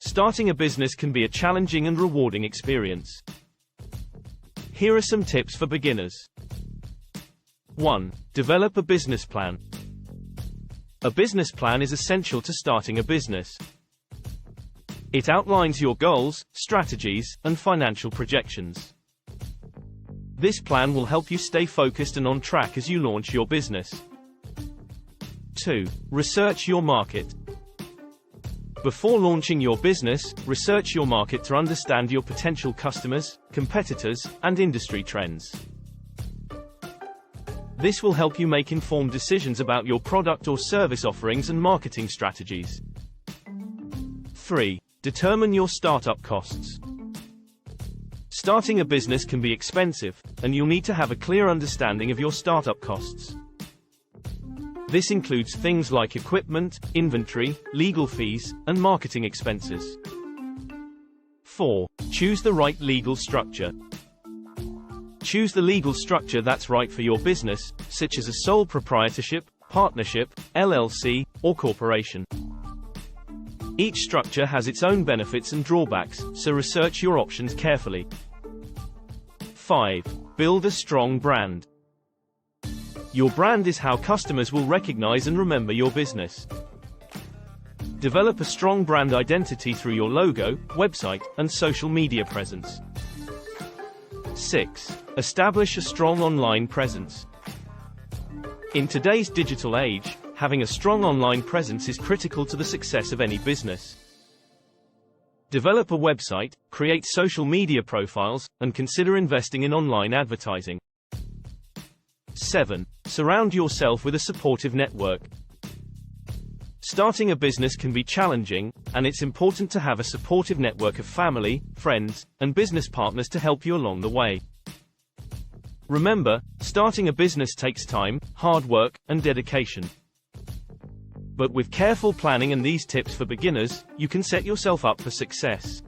Starting a business can be a challenging and rewarding experience. Here are some tips for beginners. 1. Develop a business plan. A business plan is essential to starting a business. It outlines your goals, strategies, and financial projections. This plan will help you stay focused and on track as you launch your business. 2. Research your market. Before launching your business, research your market to understand your potential customers, competitors, and industry trends. This will help you make informed decisions about your product or service offerings and marketing strategies. 3. Determine your startup costs. Starting a business can be expensive, and you'll need to have a clear understanding of your startup costs. This includes things like equipment, inventory, legal fees, and marketing expenses. 4. Choose the right legal structure. Choose the legal structure that's right for your business, such as a sole proprietorship, partnership, LLC, or corporation. Each structure has its own benefits and drawbacks, so research your options carefully. 5. Build a strong brand. Your brand is how customers will recognize and remember your business. Develop a strong brand identity through your logo, website, and social media presence. 6. Establish a strong online presence. In today's digital age, having a strong online presence is critical to the success of any business. Develop a website, create social media profiles, and consider investing in online advertising. 7. Surround yourself with a supportive network. Starting a business can be challenging, and it's important to have a supportive network of family, friends, and business partners to help you along the way. Remember, starting a business takes time, hard work, and dedication. But with careful planning and these tips for beginners, you can set yourself up for success.